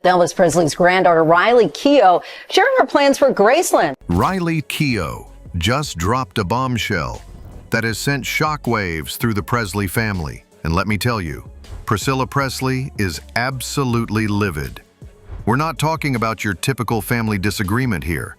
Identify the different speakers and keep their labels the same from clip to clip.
Speaker 1: Elvis Presley's granddaughter, Riley Keough, sharing her plans for Graceland.
Speaker 2: Riley Keough just dropped a bombshell that has sent shockwaves through the Presley family. And let me tell you, Priscilla Presley is absolutely livid. We're not talking about your typical family disagreement here.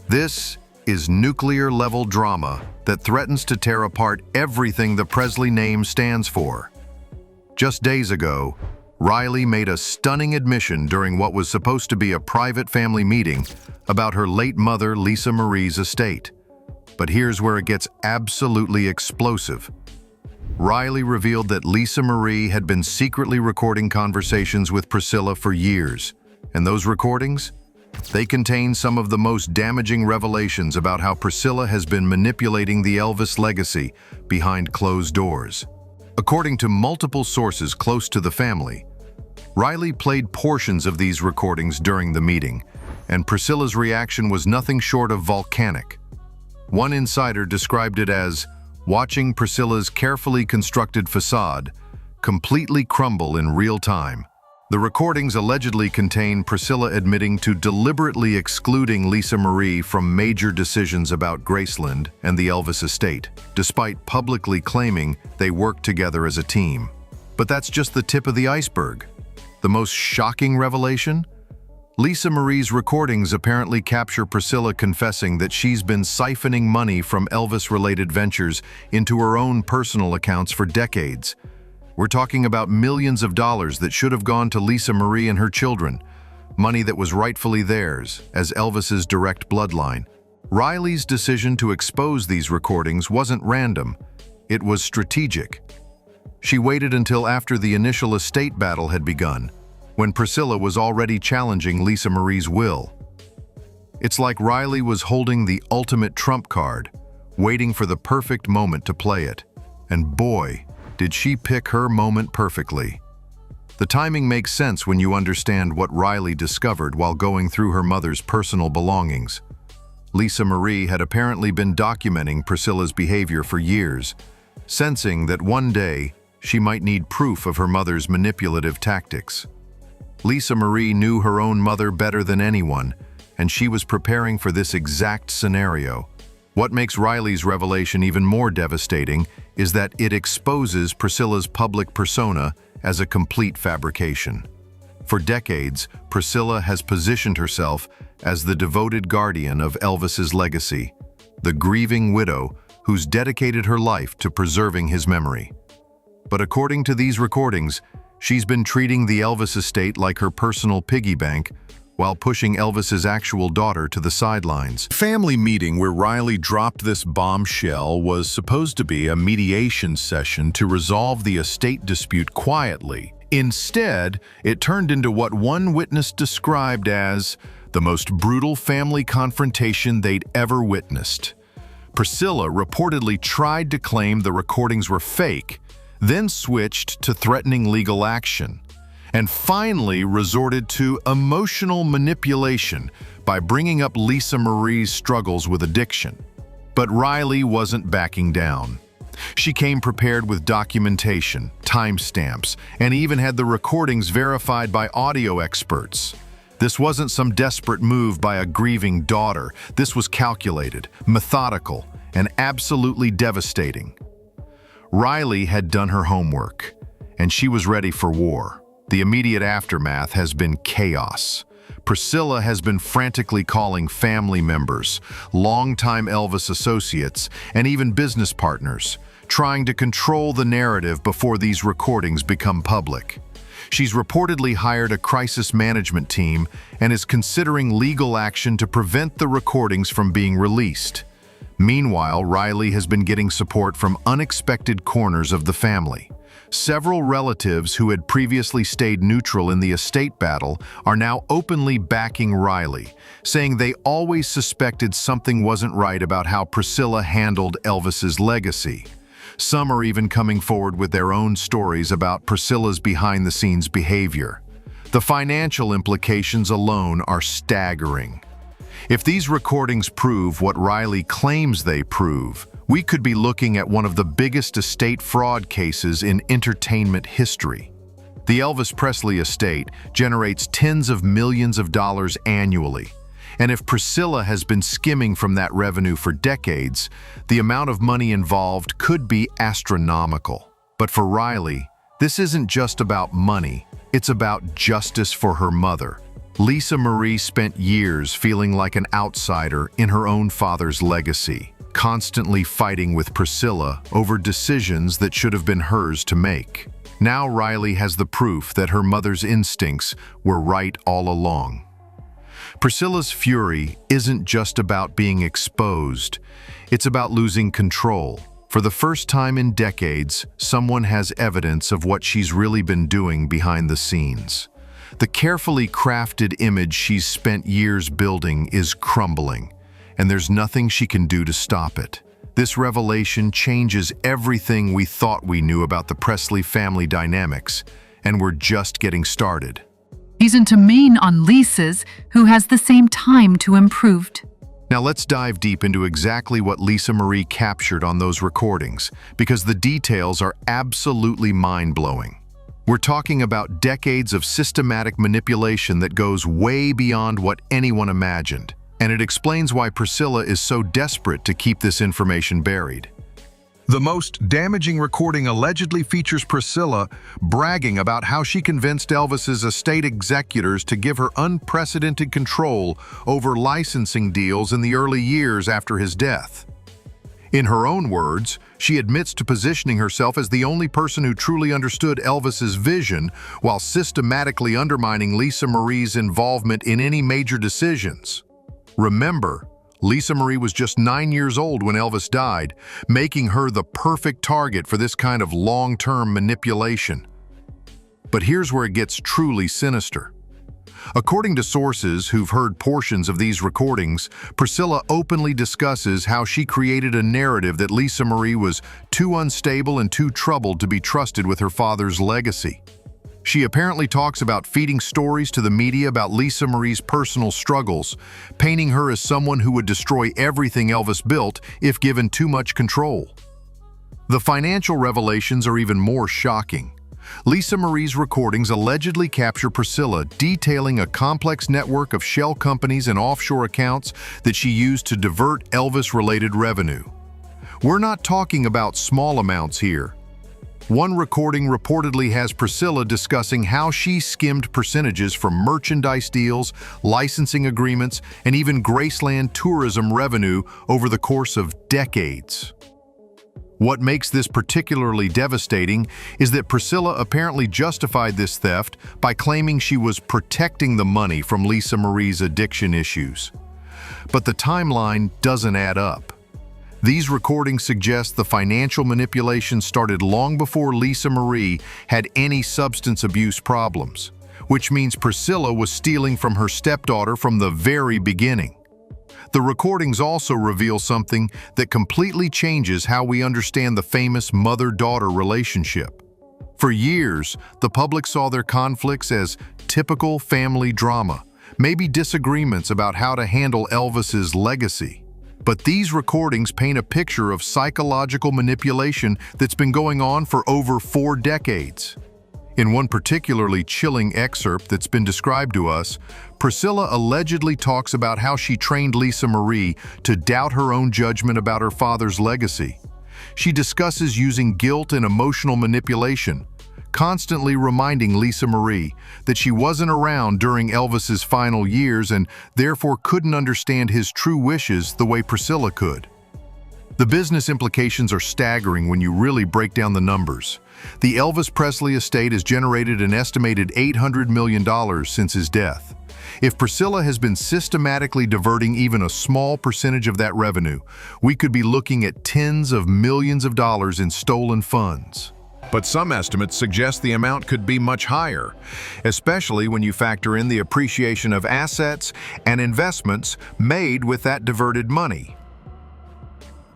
Speaker 2: This is nuclear-level drama that threatens to tear apart everything the Presley name stands for. Just days ago, Riley made a stunning admission during what was supposed to be a private family meeting about her late mother, Lisa Marie's estate. But here's where it gets absolutely explosive. Riley revealed that Lisa Marie had been secretly recording conversations with Priscilla for years. And those recordings? They contain some of the most damaging revelations about how Priscilla has been manipulating the Elvis legacy behind closed doors. According to multiple sources close to the family, Riley played portions of these recordings during the meeting, and Priscilla's reaction was nothing short of volcanic. One insider described it as watching Priscilla's carefully constructed facade completely crumble in real time. The recordings allegedly contain Priscilla admitting to deliberately excluding Lisa Marie from major decisions about Graceland and the Elvis estate, despite publicly claiming they worked together as a team. But that's just the tip of the iceberg. The most shocking revelation? Lisa Marie's recordings apparently capture Priscilla confessing that she's been siphoning money from Elvis-related ventures into her own personal accounts for decades. We're talking about millions of dollars that should have gone to Lisa Marie and her children, money that was rightfully theirs as Elvis's direct bloodline. Riley's decision to expose these recordings wasn't random, it was strategic. She waited until after the initial estate battle had begun, when Priscilla was already challenging Lisa Marie's will. It's like Riley was holding the ultimate trump card, waiting for the perfect moment to play it. And boy, did she pick her moment perfectly. The timing makes sense when you understand what Riley discovered while going through her mother's personal belongings. Lisa Marie had apparently been documenting Priscilla's behavior for years, sensing that one day she might need proof of her mother's manipulative tactics. Lisa Marie knew her own mother better than anyone, and she was preparing for this exact scenario. What makes Riley's revelation even more devastating is that it exposes Priscilla's public persona as a complete fabrication. For decades, Priscilla has positioned herself as the devoted guardian of Elvis's legacy, the grieving widow who's dedicated her life to preserving his memory. But according to these recordings, she's been treating the Elvis estate like her personal piggy bank while pushing Elvis's actual daughter to the sidelines.
Speaker 3: The family meeting where Riley dropped this bombshell was supposed to be a mediation session to resolve the estate dispute quietly. Instead, it turned into what one witness described as the most brutal family confrontation they'd ever witnessed. Priscilla reportedly tried to claim the recordings were fake, then switched to threatening legal action, and finally resorted to emotional manipulation by bringing up Lisa Marie's struggles with addiction. But Riley wasn't backing down. She came prepared with documentation, timestamps, and even had the recordings verified by audio experts. This wasn't some desperate move by a grieving daughter. This was calculated, methodical, and absolutely devastating. Riley had done her homework, and she was ready for war. The immediate aftermath has been chaos. Priscilla has been frantically calling family members, longtime Elvis associates, and even business partners, trying to control the narrative before these recordings become public. She's reportedly hired a crisis management team and is considering legal action to prevent the recordings from being released. Meanwhile, Riley has been getting support from unexpected corners of the family. Several relatives who had previously stayed neutral in the estate battle are now openly backing Riley, saying they always suspected something wasn't right about how Priscilla handled Elvis's legacy. Some are even coming forward with their own stories about Priscilla's behind-the-scenes behavior. The financial implications alone are staggering. If these recordings prove what Riley claims they prove, we could be looking at one of the biggest estate fraud cases in entertainment history. The Elvis Presley estate generates tens of millions of dollars annually. And if Priscilla has been skimming from that revenue for decades, the amount of money involved could be astronomical. But for Riley, this isn't just about money, it's about justice for her mother. Lisa Marie spent years feeling like an outsider in her own father's legacy, constantly fighting with Priscilla over decisions that should have been hers to make. Now Riley has the proof that her mother's instincts were right all along. Priscilla's fury isn't just about being exposed, it's about losing control. For the first time in decades, someone has evidence of what she's really been doing behind the scenes. The carefully crafted image she's spent years building is crumbling, and there's nothing she can do to stop it. This revelation changes everything we thought we knew about the Presley family dynamics, and we're just getting started.
Speaker 4: Isn't to mean on Lisa's, who has the same time to improved.
Speaker 3: Now let's dive deep into exactly what Lisa Marie captured on those recordings, because the details are absolutely mind-blowing. We're talking about decades of systematic manipulation that goes way beyond what anyone imagined, and it explains why Priscilla is so desperate to keep this information buried. The most damaging recording allegedly features Priscilla bragging about how she convinced Elvis's estate executors to give her unprecedented control over licensing deals in the early years after his death. In her own words, she admits to positioning herself as the only person who truly understood Elvis's vision while systematically undermining Lisa Marie's involvement in any major decisions. Remember, Lisa Marie was just 9 years old when Elvis died, making her the perfect target for this kind of long-term manipulation. But here's where it gets truly sinister. According to sources who've heard portions of these recordings, Priscilla openly discusses how she created a narrative that Lisa Marie was too unstable and too troubled to be trusted with her father's legacy. She apparently talks about feeding stories to the media about Lisa Marie's personal struggles, painting her as someone who would destroy everything Elvis built if given too much control. The financial revelations are even more shocking. Lisa Marie's recordings allegedly capture Priscilla detailing a complex network of shell companies and offshore accounts that she used to divert Elvis-related revenue. We're not talking about small amounts here. One recording reportedly has Priscilla discussing how she skimmed percentages from merchandise deals, licensing agreements, and even Graceland tourism revenue over the course of decades. What makes this particularly devastating is that Priscilla apparently justified this theft by claiming she was protecting the money from Lisa Marie's addiction issues. But the timeline doesn't add up. These recordings suggest the financial manipulation started long before Lisa Marie had any substance abuse problems, which means Priscilla was stealing from her stepdaughter from the very beginning. The recordings also reveal something that completely changes how we understand the famous mother-daughter relationship. For years, the public saw their conflicts as typical family drama, maybe disagreements about how to handle Elvis's legacy. But these recordings paint a picture of psychological manipulation that's been going on for over 4 decades. In one particularly chilling excerpt that's been described to us, Priscilla allegedly talks about how she trained Lisa Marie to doubt her own judgment about her father's legacy. She discusses using guilt and emotional manipulation, constantly reminding Lisa Marie that she wasn't around during Elvis's final years and therefore couldn't understand his true wishes the way Priscilla could. The business implications are staggering when you really break down the numbers. The Elvis Presley estate has generated an estimated $800 million since his death. If Priscilla has been systematically diverting even a small percentage of that revenue, we could be looking at tens of millions of dollars in stolen funds. But some estimates suggest the amount could be much higher, especially when you factor in the appreciation of assets and investments made with that diverted money.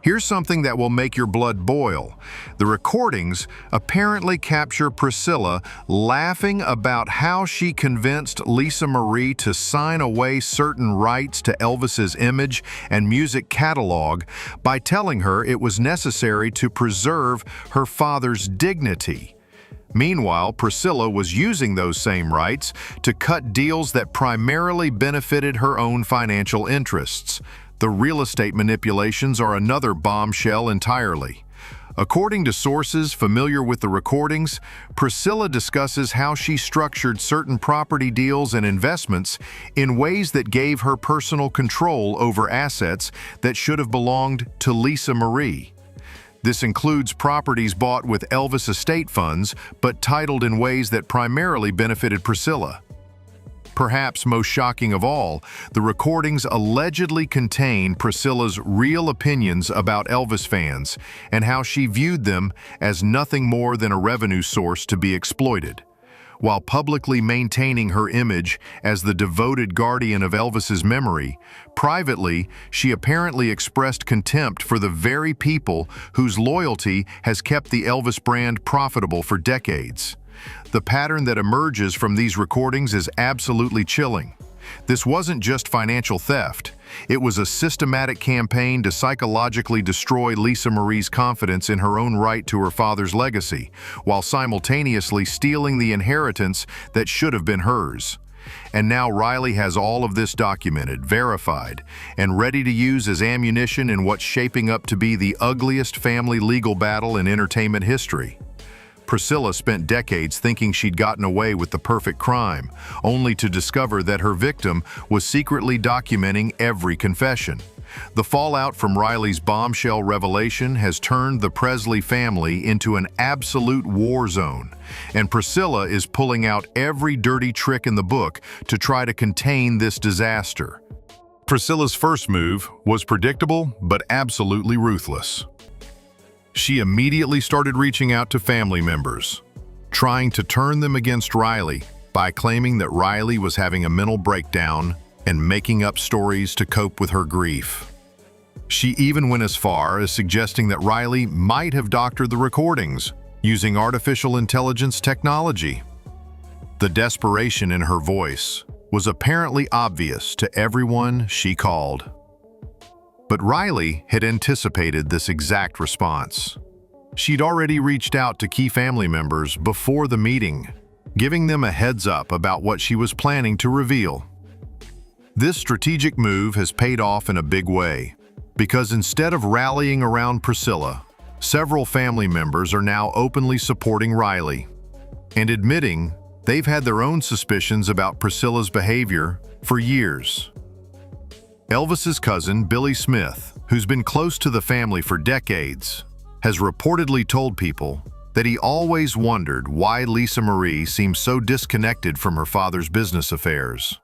Speaker 3: Here's something that will make your blood boil. The recordings apparently capture Priscilla laughing about how she convinced Lisa Marie to sign away certain rights to Elvis's image and music catalog by telling her it was necessary to preserve her father's dignity. Meanwhile, Priscilla was using those same rights to cut deals that primarily benefited her own financial interests. The real estate manipulations are another bombshell entirely. According to sources familiar with the recordings, Priscilla discusses how she structured certain property deals and investments in ways that gave her personal control over assets that should have belonged to Lisa Marie. This includes properties bought with Elvis estate funds, but titled in ways that primarily benefited Priscilla. Perhaps most shocking of all, the recordings allegedly contain Priscilla's real opinions about Elvis fans and how she viewed them as nothing more than a revenue source to be exploited. While publicly maintaining her image as the devoted guardian of Elvis's memory, privately, she apparently expressed contempt for the very people whose loyalty has kept the Elvis brand profitable for decades. The pattern that emerges from these recordings is absolutely chilling. This wasn't just financial theft. It was a systematic campaign to psychologically destroy Lisa Marie's confidence in her own right to her father's legacy, while simultaneously stealing the inheritance that should have been hers. And now Riley has all of this documented, verified, and ready to use as ammunition in what's shaping up to be the ugliest family legal battle in entertainment history. Priscilla spent decades thinking she'd gotten away with the perfect crime, only to discover that her victim was secretly documenting every confession. The fallout from Riley's bombshell revelation has turned the Presley family into an absolute war zone, and Priscilla is pulling out every dirty trick in the book to try to contain this disaster. Priscilla's first move was predictable but absolutely ruthless. She immediately started reaching out to family members, trying to turn them against Riley by claiming that Riley was having a mental breakdown and making up stories to cope with her grief. She even went as far as suggesting that Riley might have doctored the recordings using artificial intelligence technology. The desperation in her voice was apparently obvious to everyone she called. But Riley had anticipated this exact response. She'd already reached out to key family members before the meeting, giving them a heads up about what she was planning to reveal. This strategic move has paid off in a big way, because instead of rallying around Priscilla, several family members are now openly supporting Riley and admitting they've had their own suspicions about Priscilla's behavior for years. Elvis's cousin, Billy Smith, who's been close to the family for decades, has reportedly told people that he always wondered why Lisa Marie seemed so disconnected from her father's business affairs.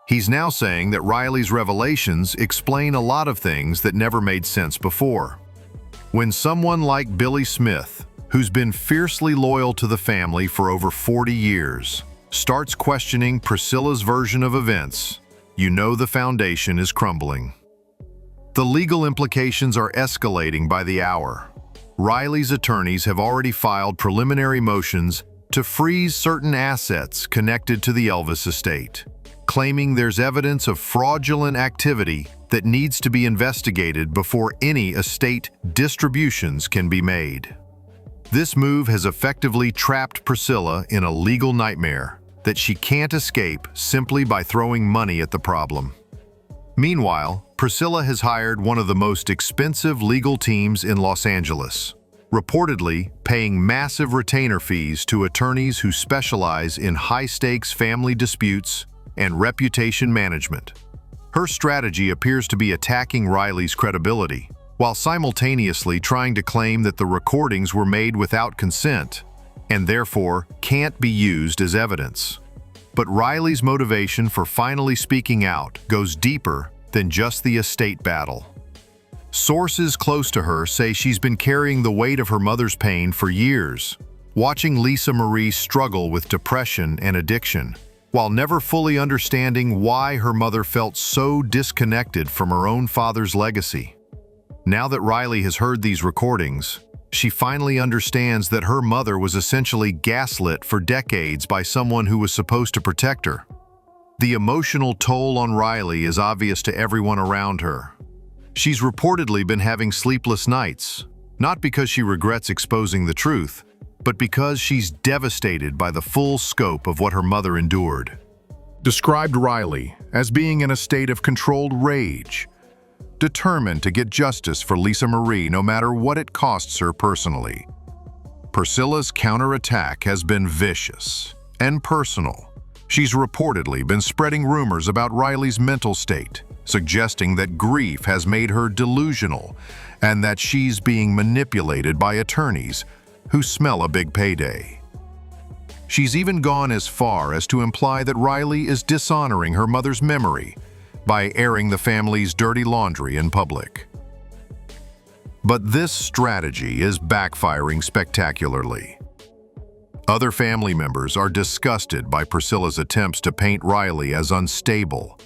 Speaker 3: He's now saying that Riley's revelations explain a lot of things that never made sense before. When someone like Billy Smith, who's been fiercely loyal to the family for over 40 years, starts questioning Priscilla's version of events, you know the foundation is crumbling. The legal implications are escalating by the hour. Riley's attorneys have already filed preliminary motions to freeze certain assets connected to the Elvis estate, claiming there's evidence of fraudulent activity that needs to be investigated before any estate distributions can be made. This move has effectively trapped Priscilla in a legal nightmare that she can't escape simply by throwing money at the problem. Meanwhile, Priscilla has hired one of the most expensive legal teams in Los Angeles, reportedly paying massive retainer fees to attorneys who specialize in high-stakes family disputes and reputation management. Her strategy appears to be attacking Riley's credibility, while simultaneously trying to claim that the recordings were made without consent and therefore can't be used as evidence. But Riley's motivation for finally speaking out goes deeper than just the estate battle. Sources close to her say she's been carrying the weight of her mother's pain for years, watching Lisa Marie struggle with depression and addiction, while never fully understanding why her mother felt so disconnected from her own father's legacy. Now that Riley has heard these recordings, she finally understands that her mother was essentially gaslit for decades by someone who was supposed to protect her. The emotional toll on Riley is obvious to everyone around her. She's reportedly been having sleepless nights, not because she regrets exposing the truth,
Speaker 2: but because she's devastated by the full scope of what her mother endured. Described Riley as being in a state of controlled rage, determined to get justice for Lisa Marie no matter what it costs her personally. Priscilla's counterattack has been vicious and personal. She's reportedly been spreading rumors about Riley's mental state, suggesting that grief has made her delusional and that she's being manipulated by attorneys who smell a big payday. She's even gone as far as to imply that Riley is dishonoring her mother's memory by airing the family's dirty laundry in public. But this strategy is backfiring spectacularly. Other family members are disgusted by Priscilla's attempts to paint Riley as unstable,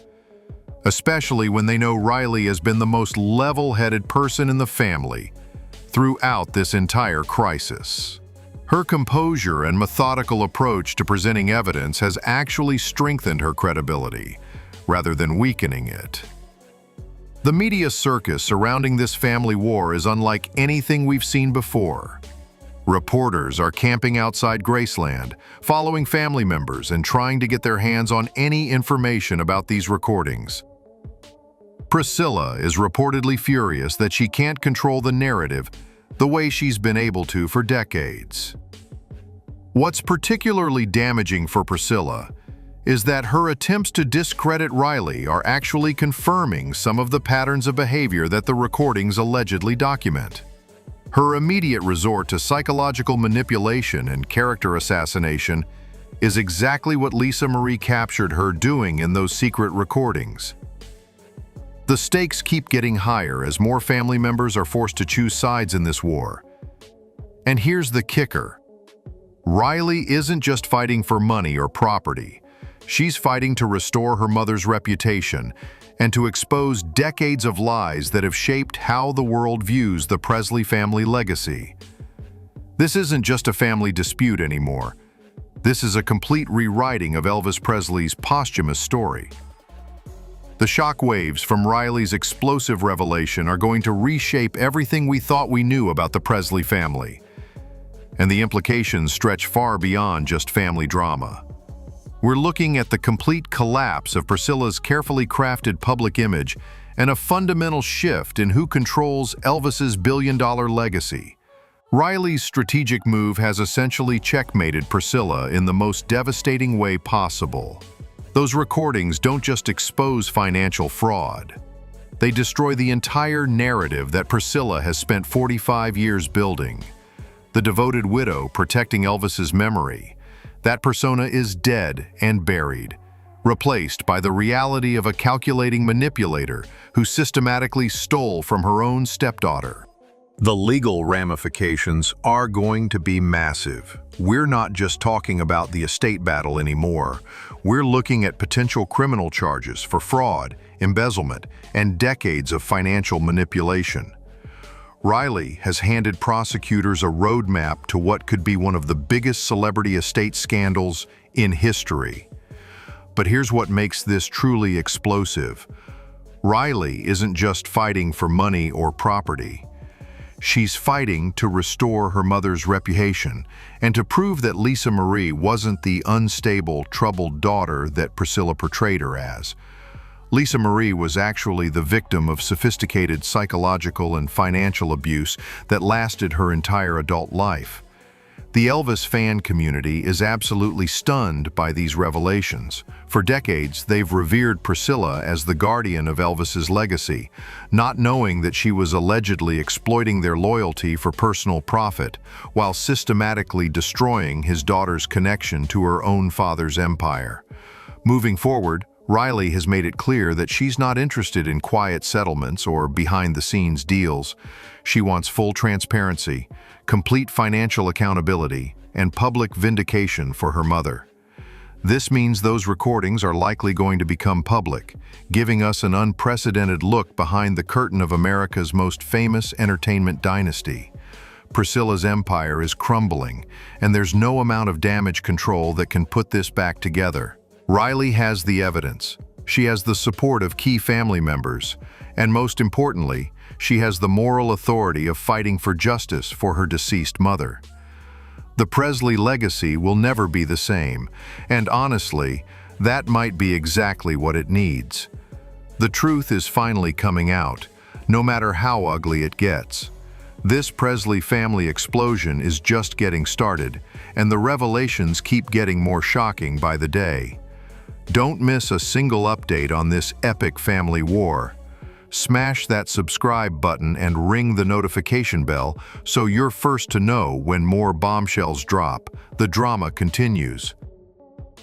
Speaker 2: especially when they know Riley has been the most level-headed person in the family throughout this entire crisis. Her composure and methodical approach to presenting evidence has actually strengthened her credibility, rather than weakening it. The media circus surrounding this family war is unlike anything we've seen before. Reporters are camping outside Graceland, following family members and trying to get their hands on any information about these recordings. Priscilla is reportedly furious that she can't control the narrative the way she's been able to for decades. What's particularly damaging for Priscilla is that her attempts to discredit Riley are actually confirming some of the patterns of behavior that the recordings allegedly document. Her immediate resort to psychological manipulation and character assassination is exactly what Lisa Marie captured her doing in those secret recordings. The stakes keep getting higher as more family members are forced to choose sides in this war. And here's the kicker. Riley isn't just fighting for money or property. She's fighting to restore her mother's reputation and to expose decades of lies that have shaped how the world views the Presley family legacy. This isn't just a family dispute anymore. This is a complete rewriting of Elvis Presley's posthumous story. The shockwaves from Riley's explosive revelation are going to reshape everything we thought we knew about the Presley family. And the implications stretch far beyond just family drama. We're looking at the complete collapse of Priscilla's carefully crafted public image and a fundamental shift in who controls Elvis's billion-dollar legacy. Riley's strategic move has essentially checkmated Priscilla in the most devastating way possible. Those recordings don't just expose financial fraud. They destroy the entire narrative that Priscilla has spent 45 years building. The devoted widow protecting Elvis's memory. That persona is dead and buried, replaced by the reality of a calculating manipulator who systematically stole from her own stepdaughter. The legal ramifications are going to be massive. We're not just talking about the estate battle anymore. We're looking at potential criminal charges for fraud, embezzlement, and decades of financial manipulation. Riley has handed prosecutors a roadmap to what could be one of the biggest celebrity estate scandals in history. But here's what makes this truly explosive. Riley isn't just fighting for money or property. She's fighting to restore her mother's reputation and to prove that Lisa Marie wasn't the unstable, troubled daughter that Priscilla portrayed her as. Lisa Marie was actually the victim of sophisticated psychological and financial abuse that lasted her entire adult life. The Elvis fan community is absolutely stunned by these revelations. For decades, they've revered Priscilla as the guardian of Elvis's legacy, not knowing that she was allegedly exploiting their loyalty for personal profit, while systematically destroying his daughter's connection to her own father's empire. Moving forward, Riley has made it clear that she's not interested in quiet settlements or behind-the-scenes deals. She wants full transparency, complete financial accountability, and public vindication for her mother. This means those recordings are likely going to become public, giving us an unprecedented look behind the curtain of America's most famous entertainment dynasty. Priscilla's empire is crumbling, and there's no amount of damage control that can put this back together. Riley has the evidence. She has the support of key family members, and most importantly, she has the moral authority of fighting for justice for her deceased mother. The Presley legacy will never be the same, and honestly, that might be exactly what it needs. The truth is finally coming out, no matter how ugly it gets. This Presley family explosion is just getting started, and the revelations keep getting more shocking by the day. Don't miss a single update on this epic family war. Smash that subscribe button and ring the notification bell so you're first to know when more bombshells drop. The drama continues.